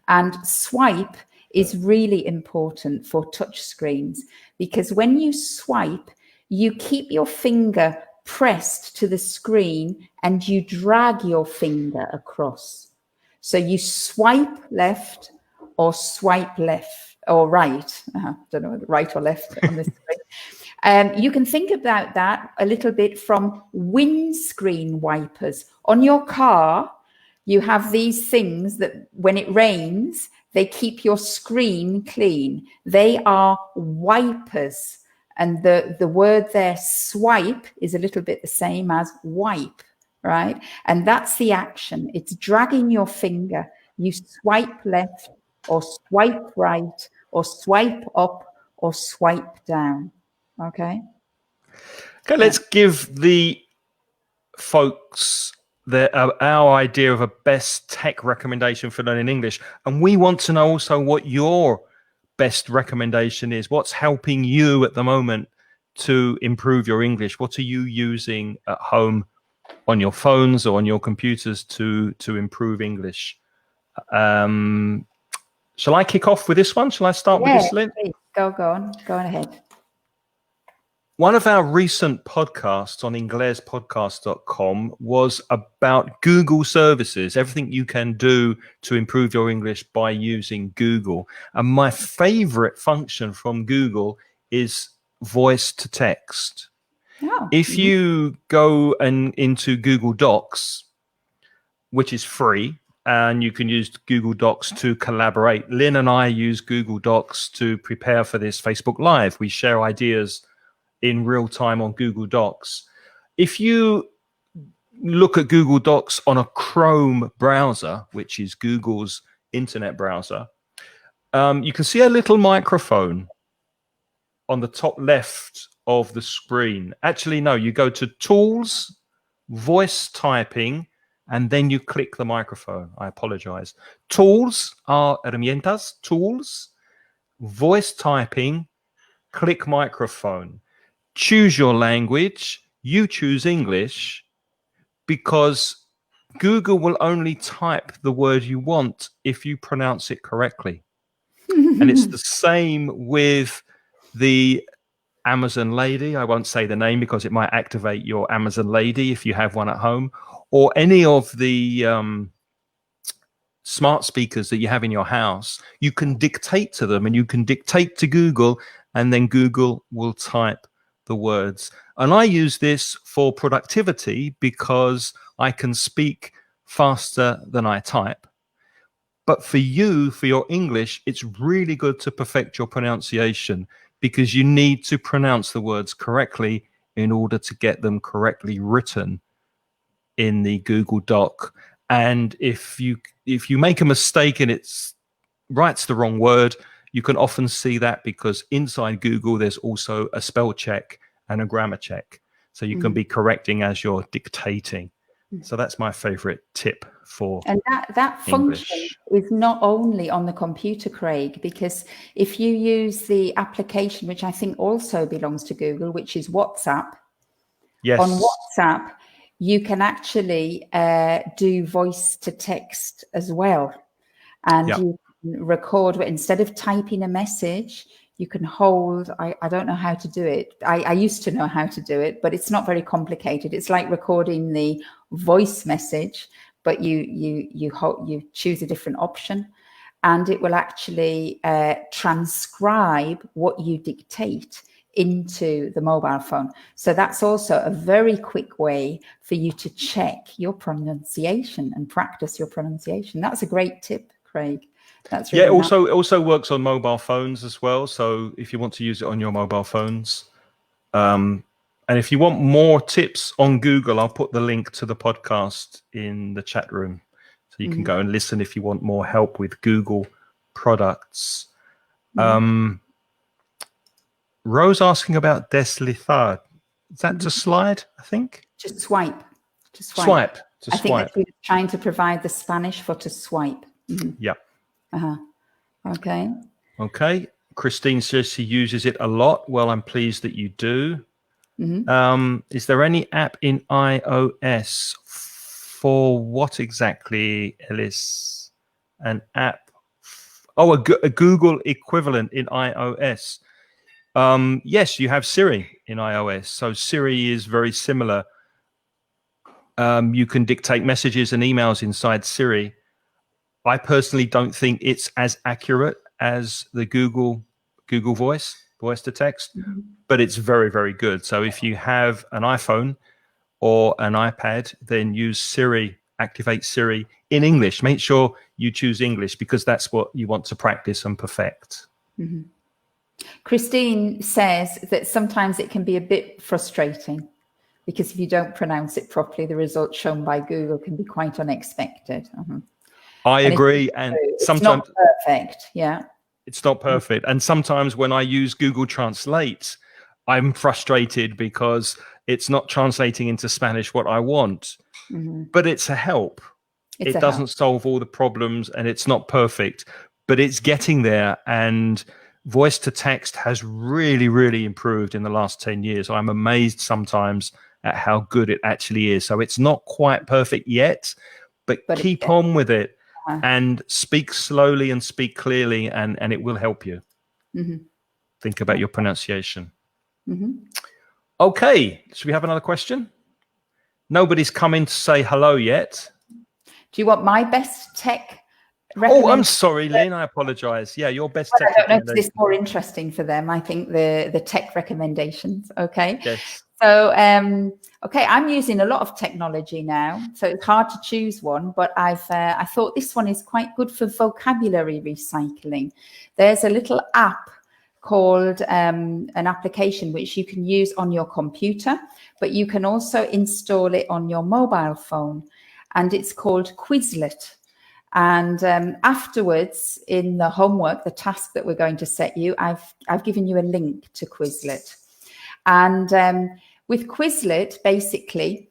And swipe is really important for touch screens, because when you swipe, you keep your finger pressed to the screen and you drag your finger across. So you swipe left or swipe left or right. Don't know whether right or left on this screen. You can think about that a little bit from windscreen wipers. On your car, you have these things that when it rains, they keep your screen clean. They are wipers. And the word there, swipe, is a little bit the same as wipe, right? And that's the action. It's dragging your finger. You swipe left or swipe right or swipe up or swipe down. Okay? Okay, let's give the folks our idea of a best tech recommendation for learning English. And we want to know also what your best recommendation is. What's helping you at the moment to improve your English? What are you using at home on your phones or on your computers to improve English? Shall I kick off with this one? Shall I start with this, Lynn? Please. Go on ahead. One of our recent podcasts on inglespodcast.com was about Google services, everything you can do to improve your English by using Google. And my favorite function from Google is voice to text. Oh. If you go into Google Docs, which is free, and you can use Google Docs to collaborate. Lynn and I use Google Docs to prepare for this Facebook Live. We share ideas in real time on Google Docs. If you look at Google Docs on a Chrome browser, which is Google's internet browser, you can see a little microphone on the top left of the screen. Actually, no, you go to Tools, Voice Typing, and then you click the microphone. I apologize. Tools are herramientas, tools, voice typing, click microphone. Choose your language. You choose English because Google will only type the word you want if you pronounce it correctly. And it's the same with the Amazon lady. I won't say the name because it might activate your Amazon lady if you have one at home, or any of the smart speakers that you have in your house. You can dictate to them and you can dictate to Google, and then Google will type the words. And I use this for productivity because I can speak faster than I type. But for you, for your English, it's really good to perfect your pronunciation because you need to pronounce the words correctly in order to get them correctly written in the Google Doc. And if you make a mistake and it writes the wrong word, you can often see that because inside Google, there's also a spell check and a grammar check. So you can be correcting as you're dictating. So that's my favorite tip for And that function English. is not only on the computer, Craig, because if you use the application, which I think also belongs to Google, which is WhatsApp, Yes. on WhatsApp, you can actually do voice to text as well. And you can record, instead of typing a message, you can hold, I don't know how to do it. I used to know how to do it, but it's not very complicated. It's like recording the voice message, but you choose a different option and it will actually transcribe what you dictate into the mobile phone. So that's also a very quick way for you to check your pronunciation and practice your pronunciation. That's a great tip, Craig. That's really nice. It also works on mobile phones as well. So if you want to use it on your mobile phones, and if you want more tips on Google, I'll put the link to the podcast in the chat room, so you can go and listen if you want more help with Google products. Rose asking about deslizar. Is that to slide? I think. Just swipe. Swipe. I think that he was trying to provide the Spanish for to swipe. Yeah. Okay. Christine says she uses it a lot. Well, I'm pleased that you do. Is there any app in iOS for what exactly, Ellis? An app? A Google equivalent in iOS. Yes, you have Siri in iOS. So Siri is very similar. You can dictate messages and emails inside Siri. I personally don't think it's as accurate as the Google voice to text, but it's very, very good. So if you have an iPhone or an iPad, then use Siri, activate Siri in English. Make sure you choose English because that's what you want to practice and perfect. Christine says that sometimes it can be a bit frustrating because if you don't pronounce it properly, the results shown by Google can be quite unexpected. I agree. And sometimes it's not perfect. Yeah. It's not perfect. And sometimes when I use Google Translate, I'm frustrated because it's not translating into Spanish what I want. But it's a help. It doesn't solve all the problems and it's not perfect, but it's getting there. And voice to text has really, really improved in the last 10 years. I'm amazed sometimes at how good it actually is. So it's not quite perfect yet, but keep on with it. And speak slowly and speak clearly, and it will help you. Think about your pronunciation. Okay, should we have another question? Nobody's come in to say hello yet. Do you want my best tech recommendation? Oh, I'm sorry, Lynne. I apologize. Yeah, your best tech recommendation. I don't know if this is more interesting for them. I think the tech recommendations. Okay. Yes. So, okay, I'm using a lot of technology now, so it's hard to choose one, but I thought this one is quite good for vocabulary recycling. There's a little app called an application which you can use on your computer, but you can also install it on your mobile phone, and it's called Quizlet. And afterwards, in the homework, the task that we're going to set you, I've given you a link to Quizlet. And with Quizlet, basically,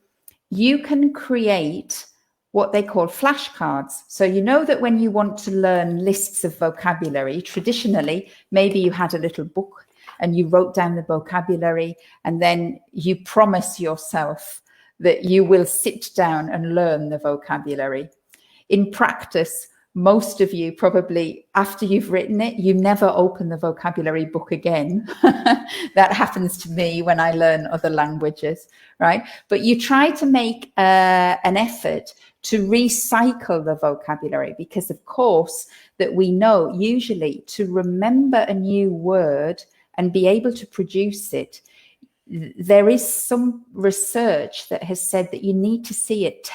you can create what they call flashcards. So you know that when you want to learn lists of vocabulary, traditionally, maybe you had a little book and you wrote down the vocabulary and then you promise yourself that you will sit down and learn the vocabulary. In practice, most of you probably, after you've written it, you never open the vocabulary book again. That happens to me when I learn other languages, right? But you try to make an effort to recycle the vocabulary because, of course, that we know usually to remember a new word and be able to produce it, there is some research that has said that you need to see it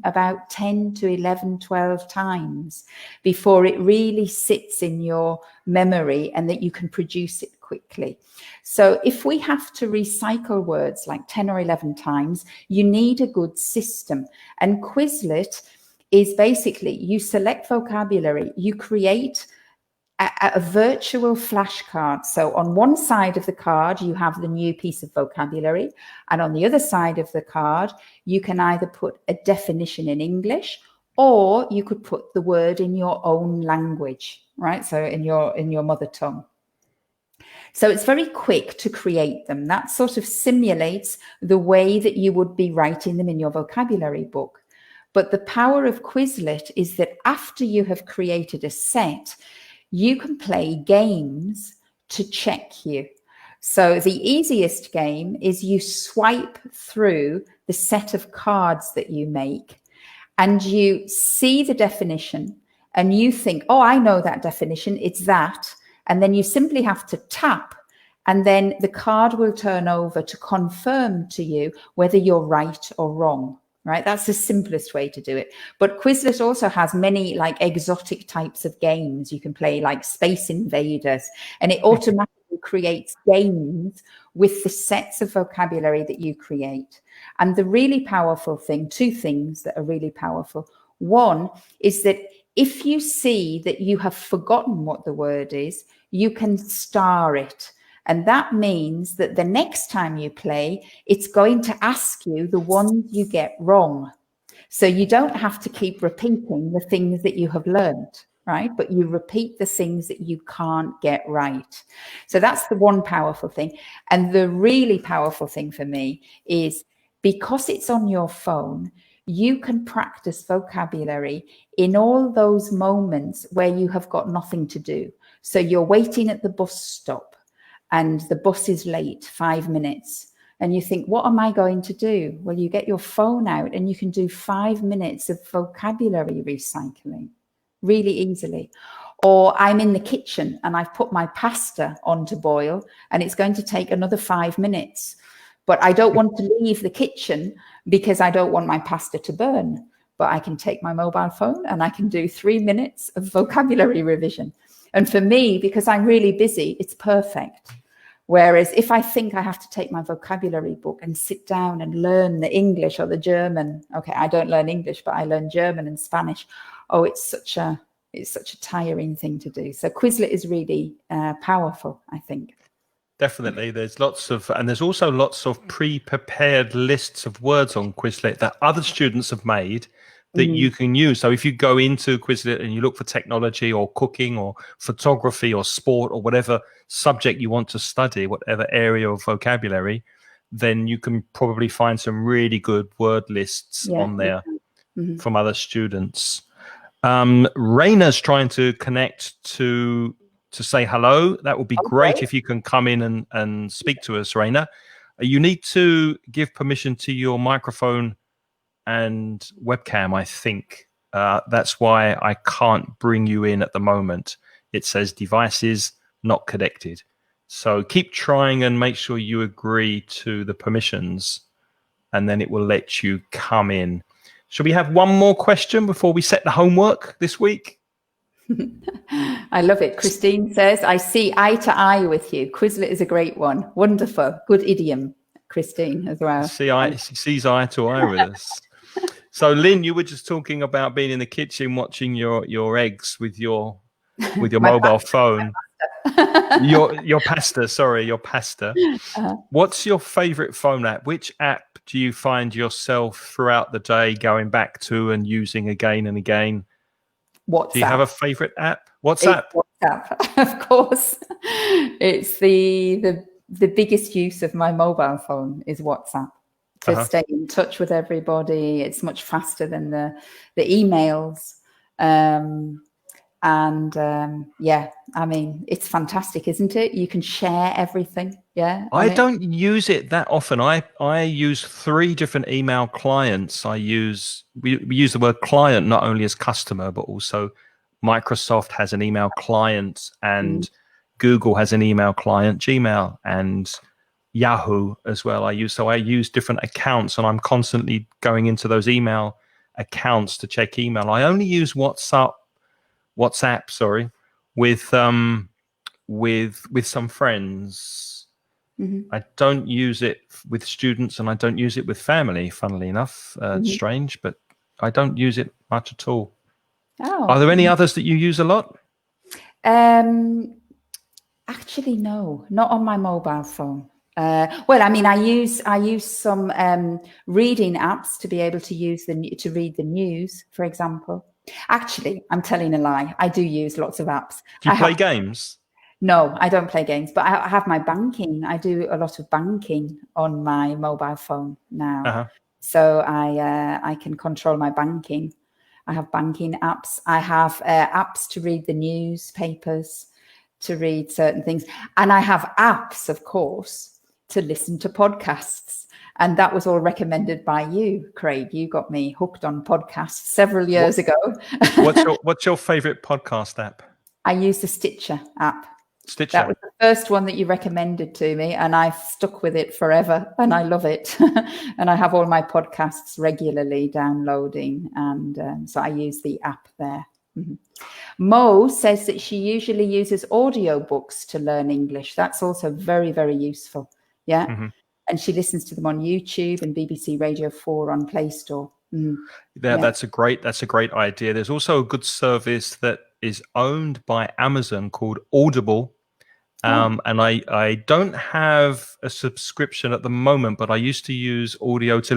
about 10 to 11, 12 times before it really sits in your memory and that you can produce it quickly. So if we have to recycle words like 10 or 11 times, you need a good system. And Quizlet is basically, you select vocabulary, you create a virtual flashcard. So on one side of the card, you have the new piece of vocabulary. And on the other side of the card, you can either put a definition in English or you could put the word in your own language, right? So in your mother tongue. So it's very quick to create them. That sort of simulates the way that you would be writing them in your vocabulary book. But the power of Quizlet is that after you have created a set, you can play games to check you. So the easiest game is you swipe through the set of cards that you make and you see the definition and you think, oh, I know that definition, it's that. And then you simply have to tap and then the card will turn over to confirm to you whether you're right or wrong. Right, that's the simplest way to do it. But Quizlet also has many like exotic types of games you can play, like Space Invaders, and it automatically creates games with the sets of vocabulary that you create. And the really powerful thing, two things that are really powerful. One is that if you see that you have forgotten what the word is, you can star it. And that means that the next time you play, it's going to ask you the ones you get wrong. So you don't have to keep repeating the things that you have learned, right? But you repeat the things that you can't get right. So that's the one powerful thing. And the really powerful thing for me is because it's on your phone, you can practice vocabulary in all those moments where you have got nothing to do. So you're waiting at the bus stop, and the bus is late 5 minutes. And you think, what am I going to do? Well, you get your phone out and you can do 5 minutes of vocabulary recycling, really easily. Or I'm in the kitchen and I've put my pasta on to boil and it's going to take another 5 minutes. But I don't want to leave the kitchen because I don't want my pasta to burn. But I can take my mobile phone and I can do 3 minutes of vocabulary revision. And for me, because I'm really busy, it's perfect. Whereas if I think I have to take my vocabulary book and sit down and learn the English or the German, okay, I don't learn English, but I learn German and Spanish. Oh, it's such a tiring thing to do. So Quizlet is really powerful, I think. Definitely. There's also lots of pre-prepared lists of words on Quizlet that other students have made that you can use. So if you go into Quizlet and you look for technology or cooking or photography or sport or whatever subject you want to study, whatever area of vocabulary, then you can probably find some really good word lists on there from other students. Raina's trying to connect to say hello. That would be great if you can come in and speak to us, Raina. You need to give permission to your microphone and webcam, I think. That's why I can't bring you in at the moment. It says devices not connected. So keep trying and make sure you agree to the permissions, and then it will let you come in. Should we have one more question before we set the homework this week? I love it. Christine says, I see eye to eye with you. Quizlet is a great one. Wonderful. Good idiom, Christine, as well. She sees eye to eye with us. So, Lynn, you were just talking about being in the kitchen watching your eggs with your mobile phone. Your pasta. What's your favorite phone app? Which app do you find yourself throughout the day going back to and using again and again? WhatsApp. Do you have a favorite app? WhatsApp. WhatsApp, of course. It's the biggest use of my mobile phone is WhatsApp. To stay in touch with everybody. It's much faster than the emails. I mean, it's fantastic, isn't it? You can share everything. Yeah. I don't use it that often. I use 3 different email clients. We use the word client not only as customer, but also Microsoft has an email client and Google has an email client, Gmail, and Yahoo as well. I use different accounts, and I'm constantly going into those email accounts to check email. I only use WhatsApp, with some friends. I don't use it with students, and I don't use it with family. Funnily enough, it's strange, but I don't use it much at all. Are there any others that you use a lot? Actually, no, not on my mobile phone. Well, I mean, I use some reading apps to be able to read the news, for example. Actually, I'm telling a lie. I do use lots of apps. Do you play games? No, I don't play games, but I have my banking. I do a lot of banking on my mobile phone now. So I can control my banking. I have banking apps. I have apps to read the newspapers, to read certain things. And I have apps, of course, to listen to podcasts. And that was all recommended by you, Craig. You got me hooked on podcasts several years ago. What's your favorite podcast app? I use the Stitcher app. Stitcher. That was the first one that you recommended to me, and I've stuck with it forever, and I love it. And I have all my podcasts regularly downloading, and so I use the app there. Mo says that she usually uses audiobooks to learn English. That's also very, very useful. Yeah. And she listens to them on YouTube and BBC Radio 4 on Play Store. That's a great idea. There's also a good service that is owned by Amazon called Audible. And I don't have a subscription at the moment, but I used to use Audible to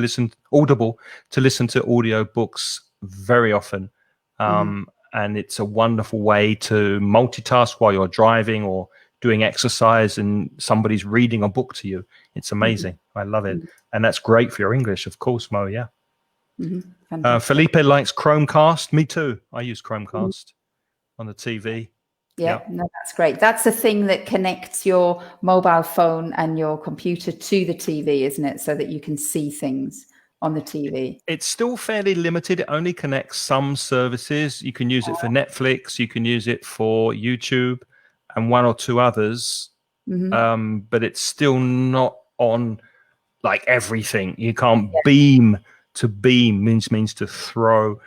listen to audio books very often. And it's a wonderful way to multitask while you're driving or doing exercise and somebody's reading a book to you. It's amazing. I love it. And that's great for your English, of course, Mo. Yeah. Felipe likes Chromecast. Me too. I use Chromecast on the TV. Yeah, no, that's great. That's a thing that connects your mobile phone and your computer to the TV, isn't it? So that you can see things on the TV? It's still fairly limited. It only connects some services. You can use it for Netflix, you can use it for YouTube and one or two others. But it's still not on like everything. You can't beam to beam means to throw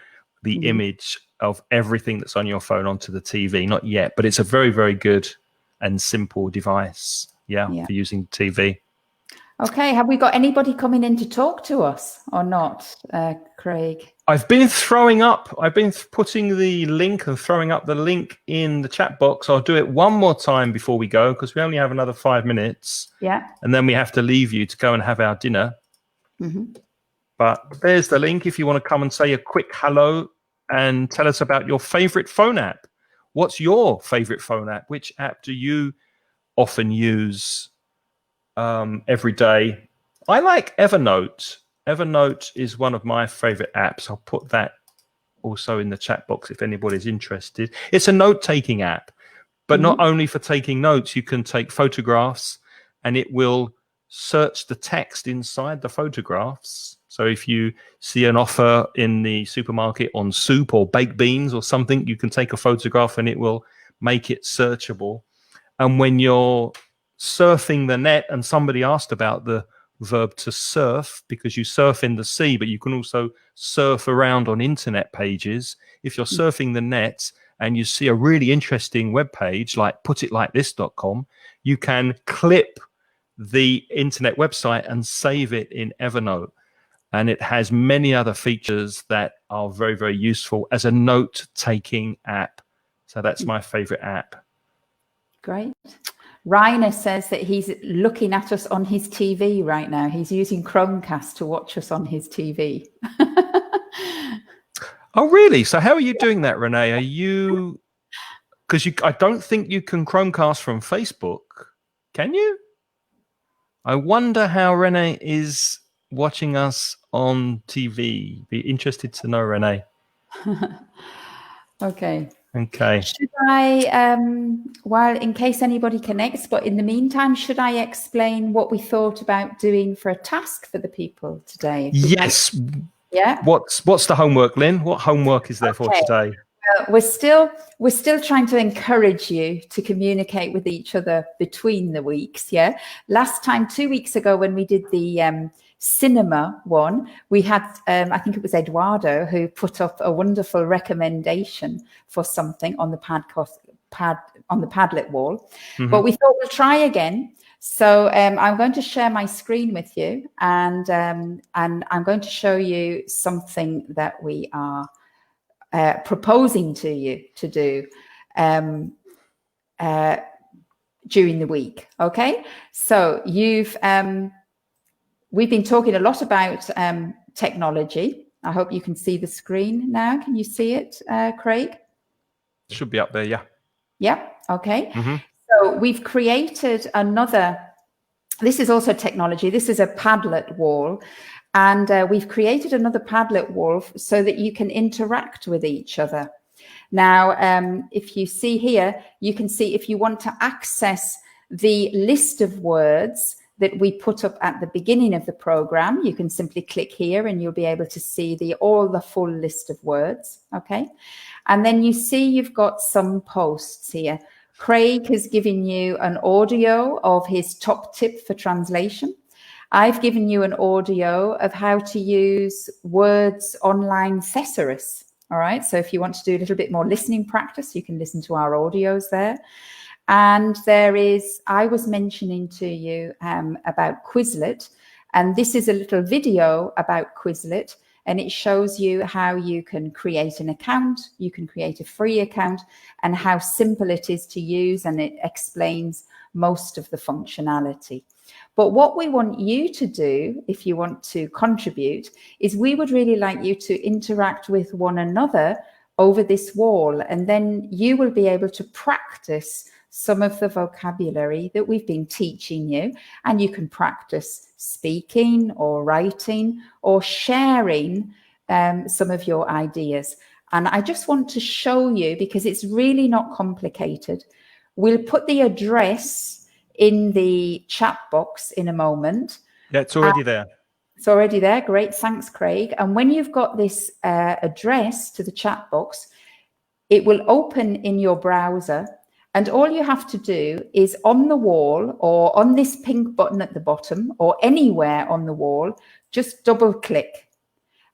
the image of everything that's on your phone onto the TV. Not yet, but it's a very, very good and simple device. Yeah. For using TV. Okay. Have we got anybody coming in to talk to us or not, Craig? I've been putting the link and throwing up the link in the chat box. I'll do it one more time before we go because we only have another 5 minutes. Yeah. And then we have to leave you to go and have our dinner. But there's the link if you want to come and say a quick hello and tell us about your favorite phone app. What's your favorite phone app? Which app do you often use every day? I like Evernote. Evernote is one of my favorite apps. I'll put that also in the chat box if anybody's interested. It's a note-taking app, but not only for taking notes. You can take photographs and it will search the text inside the photographs. So if you see an offer in the supermarket on soup or baked beans or something, you can take a photograph and it will make it searchable. And when you're surfing the net, and somebody asked about the verb to surf, because you surf in the sea, but you can also surf around on internet pages. If you're surfing the net and you see a really interesting web page like putitlikethis.com, you can clip the internet website and save it in Evernote. And it has many other features that are very, very useful as a note-taking app. So that's my favorite app. Great. Rainer says that he's looking at us on his TV right now. He's using Chromecast to watch us on his TV. Oh, really? So how are you doing that, Renee? Are you... Because I don't think you can Chromecast from Facebook. Can you? I wonder how Renee is watching us on TV. Be interested to know, Renee. Okay. Okay. Should I, well, in case anybody connects, but in the meantime, should I explain what we thought about doing for a task for the people today? Yes. Yeah. What's the homework, Lynn? What homework is there for today? We're still trying to encourage you to communicate with each other between the weeks. Yeah. Last time, 2 weeks ago, when we did the cinema one, we had I think it was Eduardo who put up a wonderful recommendation for something on the on the Padlet wall. But we thought we'll try again. So I'm going to share my screen with you, and I'm going to show you something that we are proposing to you to do during the week. Okay, so we've been talking a lot about technology. I hope you can see the screen now. Can you see it, Craig? Should be up there, yeah. Yeah, okay. So we've created another, this is also technology. This is a Padlet wall. And we've created another Padlet wall so that you can interact with each other. Now, if you see here, you can see if you want to access the list of words that we put up at the beginning of the program, you can simply click here and you'll be able to see all the full list of words. Okay. And then you see you've got some posts here. Craig has given you an audio of his top tip for translation. I've given you an audio of how to use Word's online thesaurus. All right. So if you want to do a little bit more listening practice, you can listen to our audios there. And I was mentioning to you about Quizlet, and this is a little video about Quizlet, and it shows you how you can create an account, you can create a free account, and how simple it is to use, and it explains most of the functionality. But what we want you to do, if you want to contribute, is we would really like you to interact with one another over this wall, and then you will be able to practice some of the vocabulary that we've been teaching you, and you can practice speaking or writing or sharing some of your ideas. And I just want to show you, because it's really not complicated. We'll put the address in the chat box in a moment. Yeah, it's already there. It's already there. Great. Thanks, Craig. And when you've got this address to the chat box, it will open in your browser. And all you have to do is on the wall or on this pink button at the bottom or anywhere on the wall, just double click.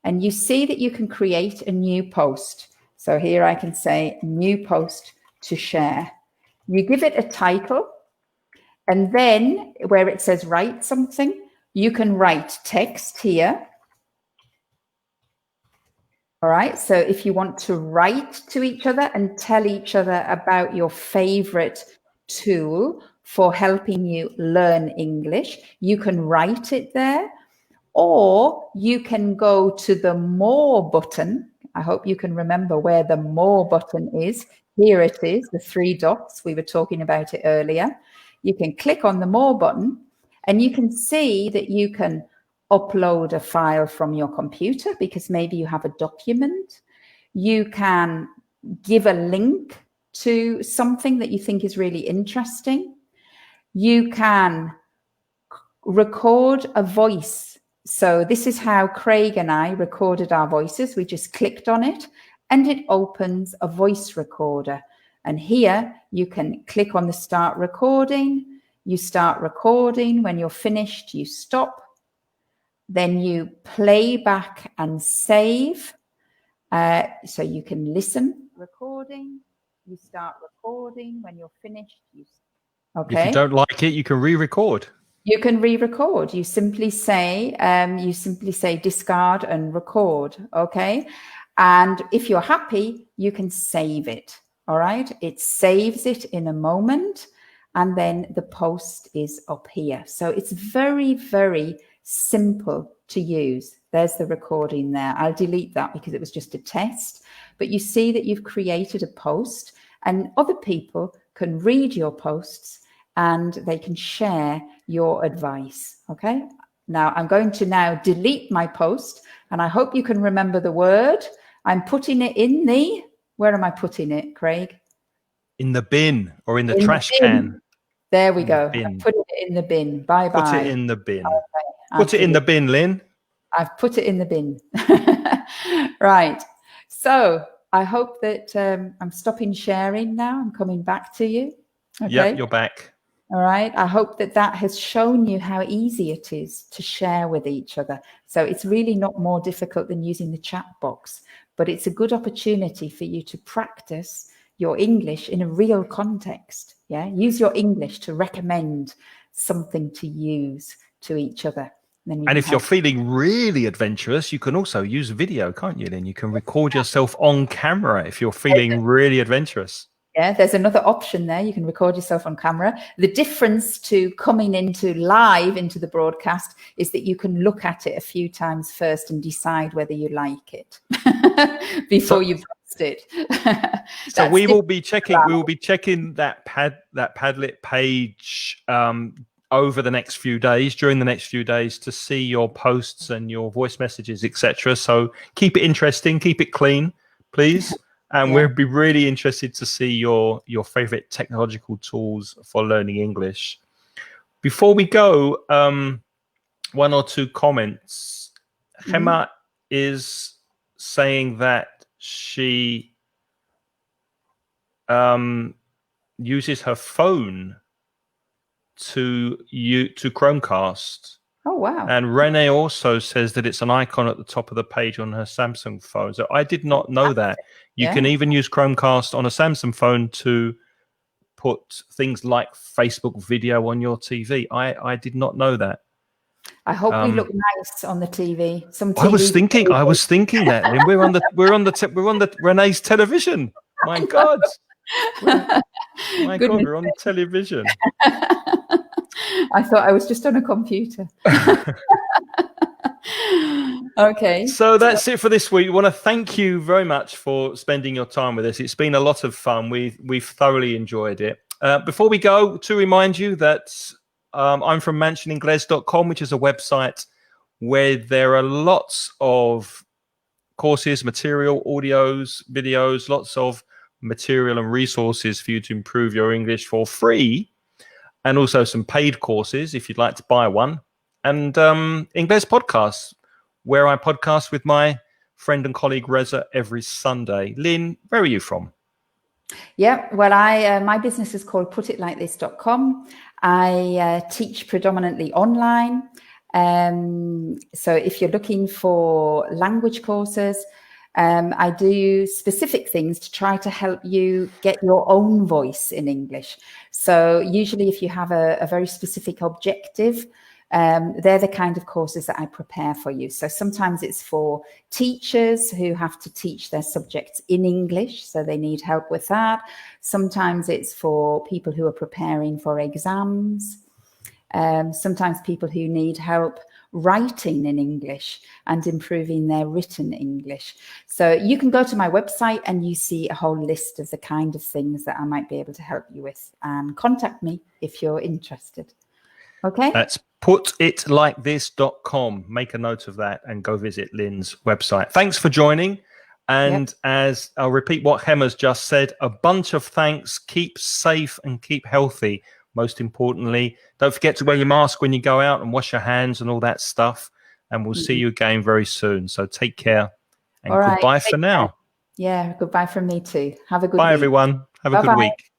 And you see that you can create a new post. So here I can say new post to share. You give it a title. And then where it says write something, you can write text here. All right. So if you want to write to each other and tell each other about your favorite tool for helping you learn English, you can write it there, or you can go to the more button. I hope you can remember where the more button is. Here it is, the 3 dots. We were talking about it earlier. You can click on the more button and you can see that you can upload a file from your computer because maybe you have a document. You can give a link to something that you think is really interesting. You can record a voice. So this is how Craig and I recorded our voices. We just clicked on it and it opens a voice recorder. And here you can click on the start recording. You start recording. When you're finished, you stop. Then you play back and save. So you can listen. Recording. You start recording. When you're finished, you okay. If you don't like it, you can re-record. You can re-record. You simply say discard and record. Okay. And if you're happy, you can save it. All right. It saves it in a moment. And then the post is up here. So it's very, very simple to use. There's the recording there. I'll delete that because it was just a test. But you see that you've created a post and other people can read your posts and they can share your advice. Okay. Now I'm going to now delete my post and I hope you can remember the word. I'm putting it in the, where am I putting it, Craig? In the bin or in the trash can. There we go. Put it in the bin. Bye-bye. Put it in the bin. Okay. Put it in the bin, Lynn. I've put it in the bin. Right. So I hope that I'm stopping sharing now. I'm coming back to you. Okay. Yep, you're back. All right. I hope that that has shown you how easy it is to share with each other. So it's really not more difficult than using the chat box, but it's a good opportunity for you to practice your English in a real context. Yeah. Use your English to recommend something to use to each other. And if you're feeling really adventurous, you can also use video, can't you, Lynn? You can record yourself on camera if you're feeling really adventurous. Yeah, there's another option there. You can record yourself on camera. The difference to coming into live into the broadcast is that you can look at it a few times first and decide whether you like it before you post it. So we will be checking. We will be checking that Padlet page over the next few days, during the next few days, to see your posts and your voice messages, etc. So keep it interesting, keep it clean, please. And we'll be really interested to see your favorite technological tools for learning English. Before we go, 1 or 2 comments. Gemma is saying that she uses her phone to Chromecast. Oh, wow. And Renee also says that it's an icon at the top of the page on her Samsung phone. So I did not know that. You can even use Chromecast on a Samsung phone to put things like Facebook video on your TV. I did not know that. I hope we look nice on the TV. I was thinking that. I mean, we're on the Renee's television. My God. We're on television. I thought I was just on a computer. Okay. So that's it for this week. We want to thank you very much for spending your time with us. It's been a lot of fun. We've thoroughly enjoyed it. Before we go, to remind you that I'm from mansioningles.com, which is a website where there are lots of courses, material, audios, videos, lots of material and resources for you to improve your English for free, and also some paid courses if you'd like to buy one. and English Podcasts, where I podcast with my friend and colleague Reza every Sunday. Lynne, where are you from? Yeah, well, my business is called putitlikethis.com. I teach predominantly online. So if you're looking for language courses, I do specific things to try to help you get your own voice in English. So usually if you have a very specific objective, they're the kind of courses that I prepare for you. So sometimes it's for teachers who have to teach their subjects in English, so they need help with that. Sometimes it's for people who are preparing for exams. Sometimes people who need help writing in English and improving their written English. So you can go to my website and you see a whole list of the kind of things that I might be able to help you with, and contact me if you're interested. Okay. That's putitlikethis.com. Make a note of that and go visit Lynne's website. Thanks for joining. And as I'll repeat what Hemma's just said, a bunch of thanks. Keep safe and keep healthy. Most importantly, don't forget to wear your mask when you go out and wash your hands and all that stuff. And we'll see you again very soon. So take care and goodbye for now. Yeah, goodbye from me too. Have a good week. Bye, everyone. Have a good week.